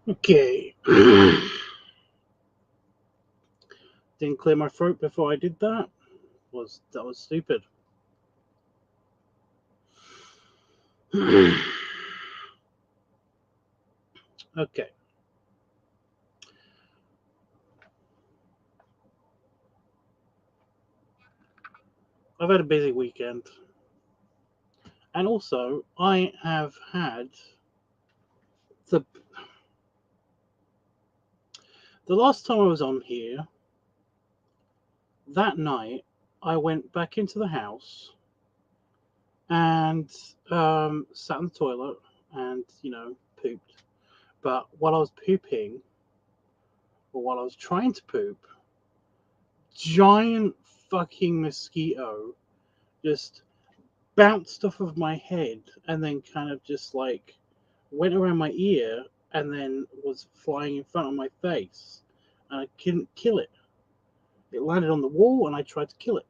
Okay. Didn't clear my throat before I did that. That was stupid. Okay. I've had a busy weekend. And also I have had the last time I was on here, that night I went back into the house and sat in the toilet and, pooped. But while I was pooping, or while I was trying to poop, giant fucking mosquito just bounced off of my head and then kind of just like went around my ear and then was flying in front of my face. And I couldn't kill it. It landed on the wall and I tried to kill it.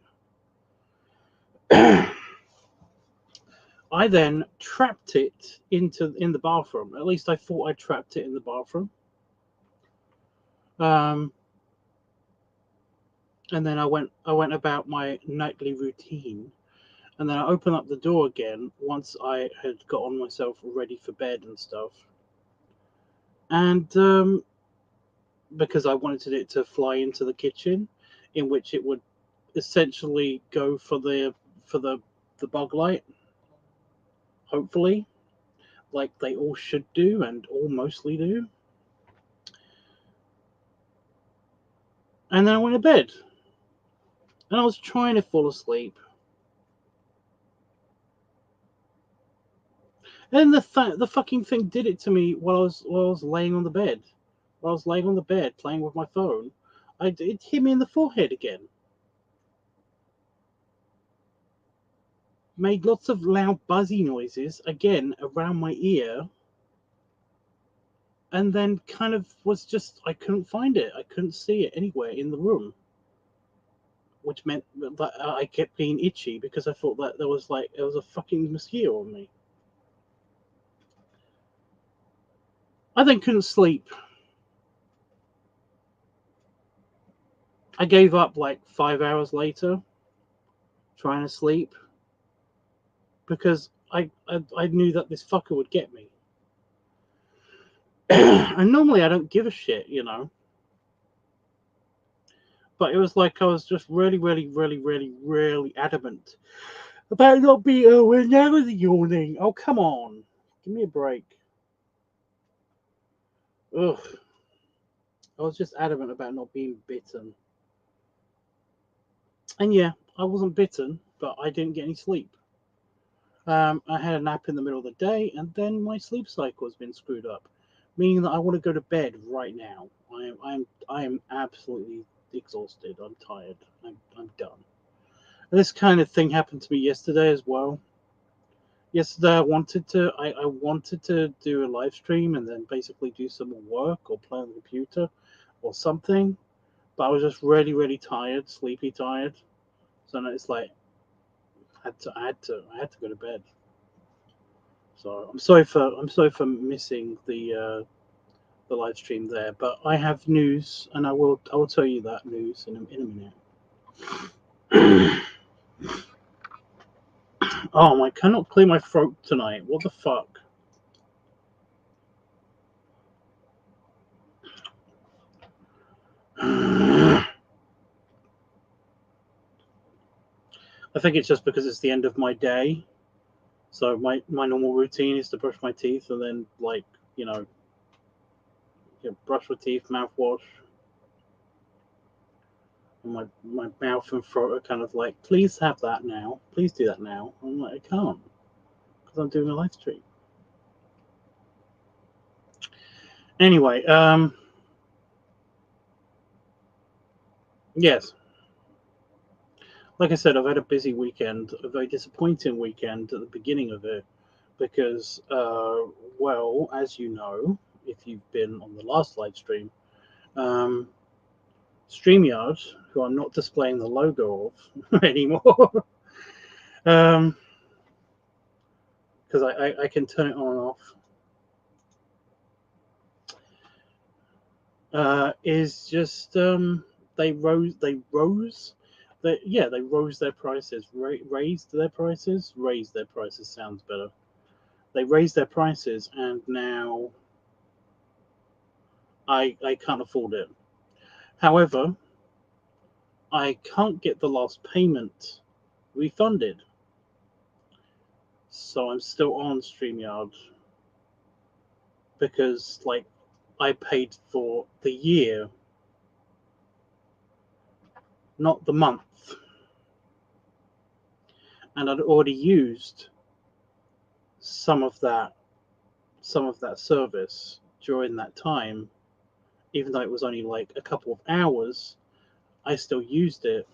I then trapped it in the bathroom. At least I thought I trapped it in the bathroom. Um, and then I went about my nightly routine. And then I opened up the door again once I had gotten myself ready for bed and stuff. And because I wanted it to fly into the kitchen, in which it would essentially go for for the the bug light, hopefully, like they all should do and all mostly do. And then I went to bed, and I was trying to fall asleep. And the fucking thing did it to me while I was laying on the bed. While I was laying on the bed playing with my phone, it hit me in the forehead again. Made lots of loud buzzy noises again around my ear, and then kind of was just I couldn't find it. I couldn't see it anywhere in the room, which meant that I kept being itchy because I thought that there was a fucking mosquito on me. I then couldn't sleep. I gave up like 5 hours later trying to sleep because I knew that this fucker would get me. And normally I don't give a shit, but it was like I was just really, really, really, really, really adamant about not being. Oh, we're now yawning. Oh, come on, give me a break. Ugh, I was just adamant about not being bitten, and yeah, I wasn't bitten, but I didn't get any sleep. I had a nap in the middle of the day, and then my sleep cycle has been screwed up, meaning that I want to go to bed right now. I am absolutely exhausted. I'm tired. I'm done. And this kind of thing happened to me yesterday as well. Yesterday, I wanted to do a live stream and then basically do some more work or play on the computer or something, but I was just really really tired, sleepy tired. So it's like I had to go to bed. So I'm sorry for missing the live stream there, but I have news, and I will tell you that news in a minute. Oh, I cannot clear my throat tonight. What the fuck? I think it's just because it's the end of my day. So my normal routine is to brush my teeth and then you know, brush my teeth, mouthwash, and my mouth and throat are kind of like, please have that now. Please do that now. I'm like, I can't because I'm doing a live stream. Anyway, yes, like I said, I've had a busy weekend, a very disappointing weekend at the beginning of it because, well, as you know, if you've been on the last live stream, um, StreamYard, who I'm not displaying the logo of anymore, because I can turn it on and off. is just they rose their prices, raised their prices sounds better. They raised their prices, and now I can't afford it. However, I can't get the last payment refunded, so I'm still on StreamYard because like I paid for the year, not the month, and I'd already used some of that service during that time. Even though it was only like a couple of hours, I still used it.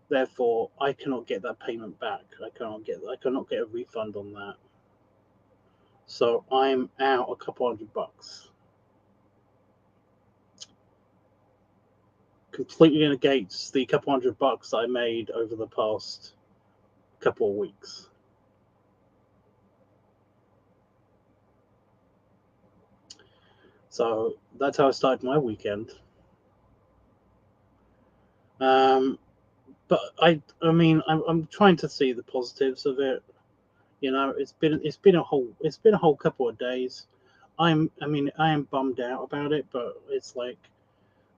Therefore, I cannot get that payment back. I cannot get a refund on that. So I'm out a couple $100. Completely negates the couple $100 I made over the past couple of weeks. So that's how I started my weekend. But I'm trying to see the positives of it. You know, it's been a whole couple of days. I am bummed out about it, but it's like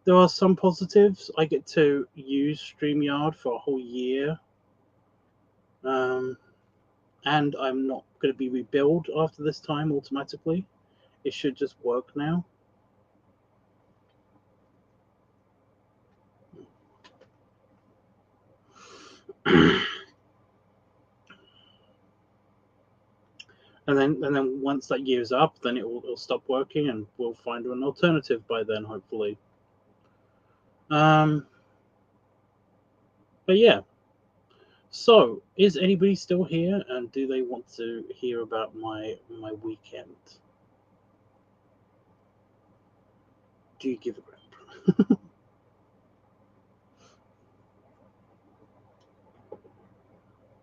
there are some positives. I get to use StreamYard for a whole year, and I'm not going to be rebilled after this time automatically. It should just work now. And then once that year's up, then it'll stop working, and we'll find an alternative by then, hopefully. But yeah. So, is anybody still here, and do they want to hear about my weekend? Do you give a crap?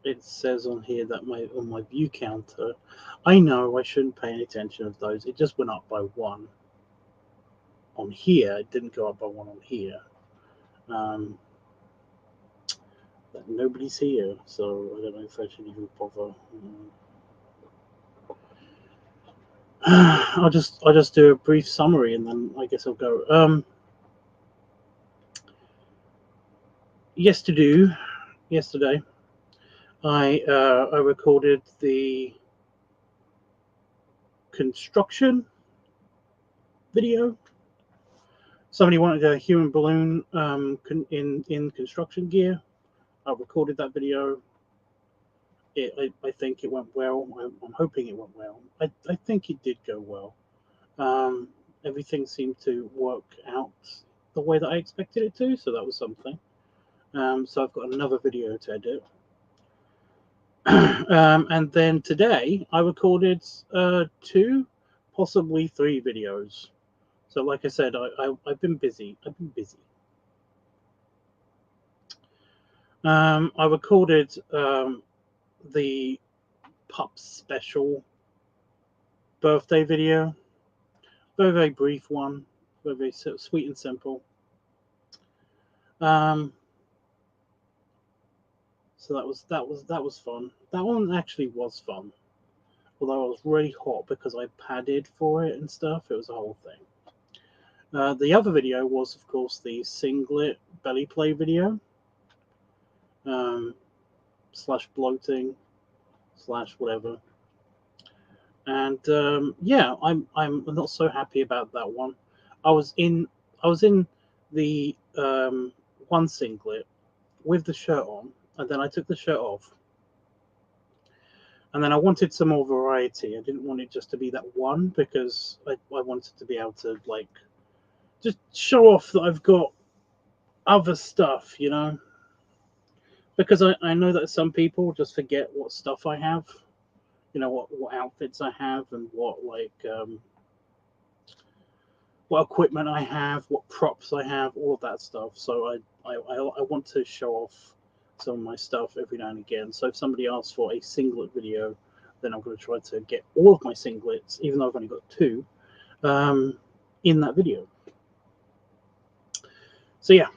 It says on here that on my view counter, I know I shouldn't pay any attention of those. It just went up by 1 on here. It didn't go up by 1 on here. But nobody's here, so I don't know if I should even bother. I'll just do a brief summary, and then I guess I'll go. Yesterday, I recorded the construction video. Somebody wanted a human balloon in construction gear. I recorded that video. I think it went well. I'm hoping it went well. I think it did go well. Everything seemed to work out the way that I expected it to, so that was something. So I've got another video to edit. And then today I recorded 2, possibly 3 videos. So like I said, I've been busy. I recorded the Pups special birthday video. Very, very brief one. Very, very sweet and simple. So that was fun. That one actually was fun. Although I was really hot because I padded for it and stuff. It was a whole thing. The other video was, of course, the singlet belly play video. Slash bloating, slash whatever. And yeah, I'm not so happy about that one. I was in the one singlet with the shirt on, and then I took the shirt off. And then I wanted some more variety. I didn't want it just to be that one, because I wanted to be able to like just show off that I've got other stuff, you know. Because I know that some people just forget what stuff I have, you know, what outfits I have, and what equipment I have, what props I have, all of that stuff. So I want to show off some of my stuff every now and again. So if somebody asks for a singlet video, then I'm going to try to get all of my singlets, even though I've only got 2. in that video. So yeah.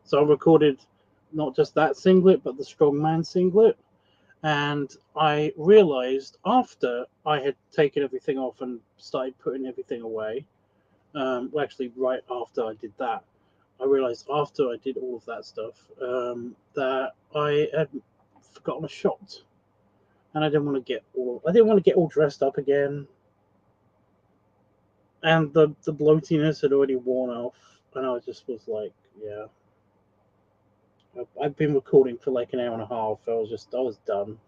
So I recorded not just that singlet, but the strongman singlet. And I realized after I had taken everything off and started putting everything away, well, actually, right after I did that, I realized after I did all of that stuff that I had forgotten a shot, and I didn't want to get all dressed up again, and the bloatiness had already worn off, and I just was like, yeah. I've been recording for like an hour and a half. I was done.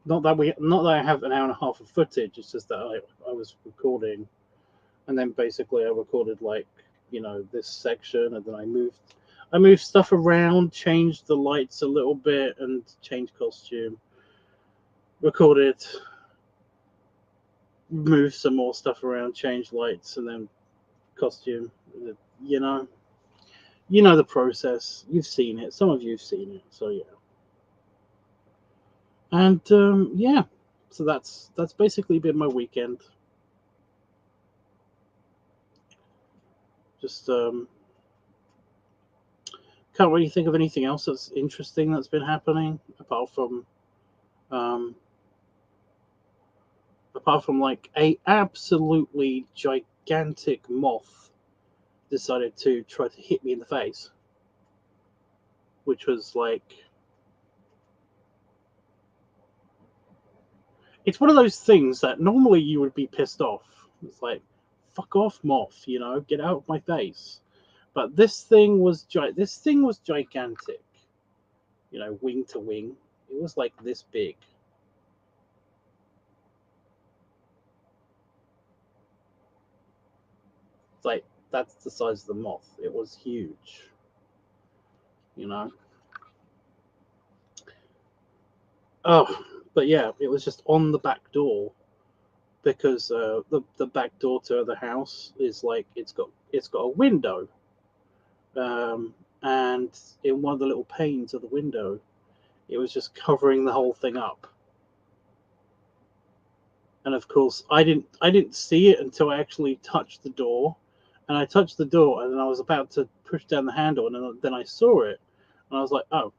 Not that I have an hour and a half of footage. It's just that I was recording, and then basically I recorded like this section, and then I moved stuff around, changed the lights a little bit, and changed costume. Recorded, moved some more stuff around, changed lights, and then costume. You know, the process. You've seen it. Some of you've seen it. So yeah. And yeah, so that's basically been my weekend. Just can't really think of anything else that's interesting that's been happening apart from like a absolutely gigantic moth decided to try to hit me in the face, which was like, it's one of those things that normally you would be pissed off. It's like, fuck off, moth, get out of my face. But this thing was gigantic, wing to wing. It was like this big. It's like, that's the size of the moth. It was huge, Oh, but yeah, it was just on the back door, because the back door to the house is like, it's got a window, and in one of the little panes of the window, it was just covering the whole thing up. And of course, I didn't see it until I actually touched the door, and I touched the door, and then I was about to push down the handle, and then I saw it, and I was like, oh,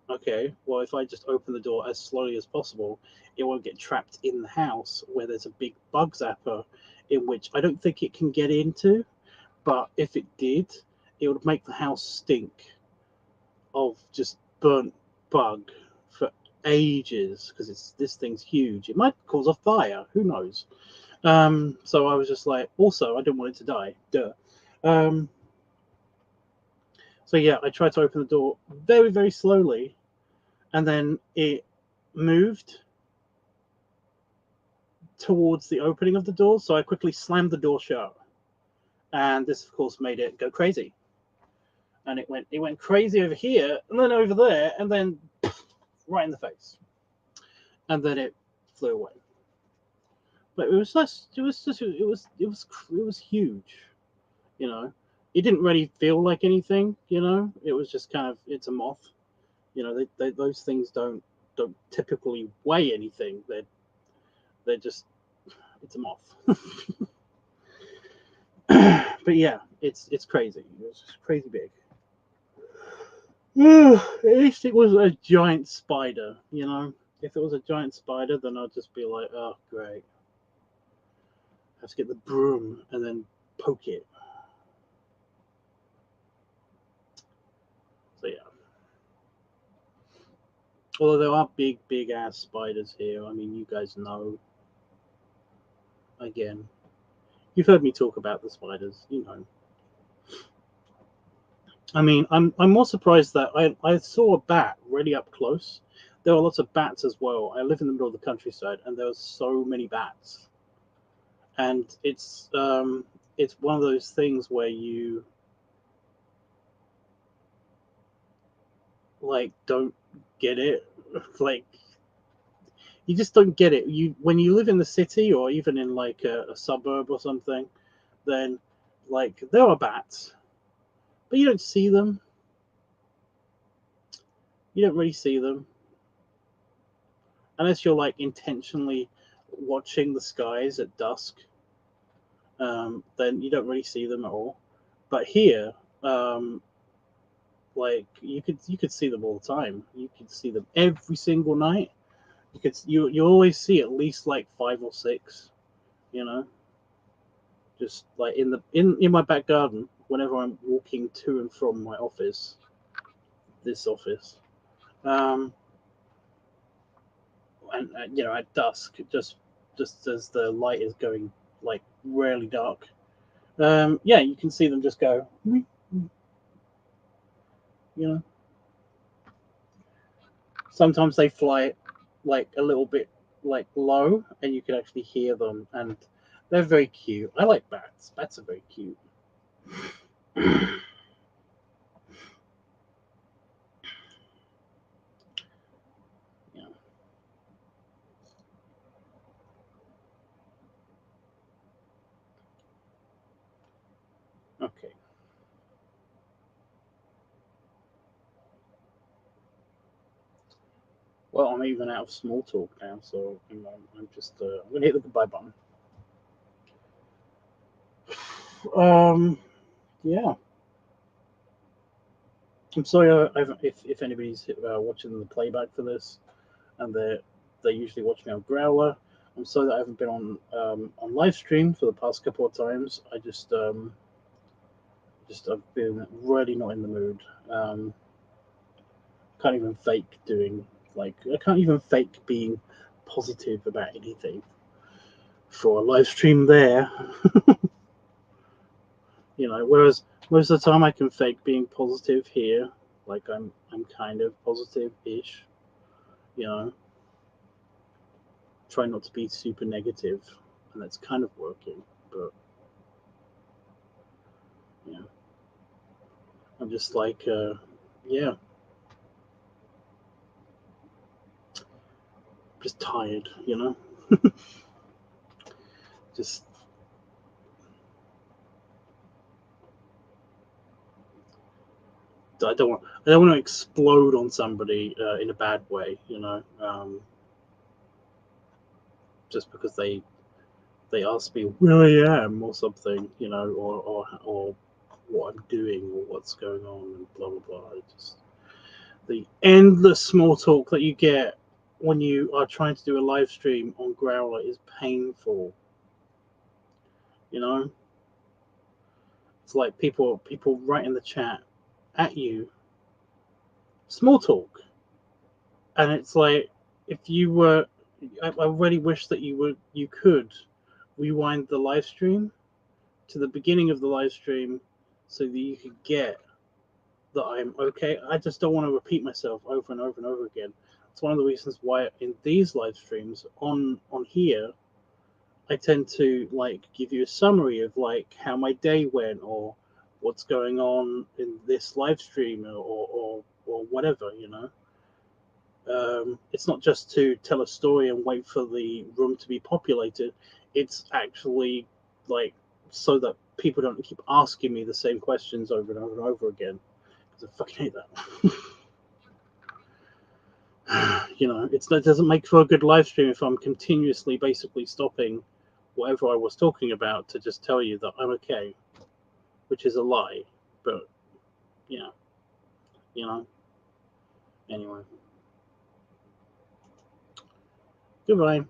okay. Well, if I just open the door as slowly as possible, it won't get trapped in the house where there's a big bug zapper, in which I don't think it can get into. But if it did, it would make the house stink of just burnt bug for ages, because this thing's huge. It might cause a fire. Who knows? So I was just like, also, I didn't want it to die. Duh. So yeah, I tried to open the door very, very slowly, and then it moved towards the opening of the door. So I quickly slammed the door shut, and this, of course, made it go crazy. And it went crazy over here, and then over there, and then right in the face, and then it flew away. But it was huge. It didn't really feel like anything. It was just kind of, it's a moth. Those things don't typically weigh anything. They're just, it's a moth. But yeah, it's crazy. It was just crazy big. At least it was a giant spider. If it was a giant spider, then I'd just be like, oh great, I have to get the broom and then poke it. So yeah. Although there are big ass spiders here. I mean, you guys know. Again, you've heard me talk about the spiders. I mean, I'm more surprised that I saw a bat really up close. There were lots of bats as well. I live in the middle of the countryside, and there were so many bats. And it's one of those things where you like don't get it. Like, You just don't get it. When you live in the city or even in like a suburb or something, then like there are bats, but you don't see them. You don't really see them unless you're like intentionally watching the skies at dusk. Then you don't really see them at all. But here, like you could see them all the time. You could see them every single night. You always see at least like 5 or 6. You know, just like in my back garden whenever I'm walking to and from my office, this office, um, and you know at dusk, just as the light is going like really dark, yeah, you can see them just go, you know. Sometimes they fly like a little bit like low, and you can actually hear them, and they're very cute. I like bats. Bats are very cute. Yeah. Okay. Well, I'm even out of small talk now, so I'm just I'm gonna hit the goodbye button. Yeah. I'm sorry if anybody's watching the playback for this, and they usually watch me on Growler. I'm sorry that I haven't been on live stream for the past couple of times. Just I've been really not in the mood. Can't even fake doing like I can't even fake being positive about anything for a live stream there. You know, whereas most of the time I can fake being positive here, like I'm kind of positive-ish. You know, try not to be super negative, and that's kind of working. But yeah, I'm just like, yeah, just tired. You know, just I don't want to explode on somebody in a bad way. You know, just because they ask me where I am or something. You know, or what I'm doing or what's going on and blah blah blah. Just the endless small talk that you get when you are trying to do a live stream on Growler is painful. You know, it's like people write in the chat at you, small talk, and it's like if you were, I really wish that you could rewind the live stream to the beginning of the live stream so that you could get that I'm okay. I just don't want to repeat myself over and over and over again. It's one of the reasons why in these live streams on here, I tend to like give you a summary of like how my day went or what's going on in this live stream or whatever, you know. It's not just to tell a story and wait for the room to be populated. It's actually like so that people don't keep asking me the same questions over and over and over again. Because I fucking hate that. You know, it doesn't make for a good live stream if I'm continuously basically stopping whatever I was talking about to just tell you that I'm okay, which is a lie. But yeah, you know. Anyway, goodbye.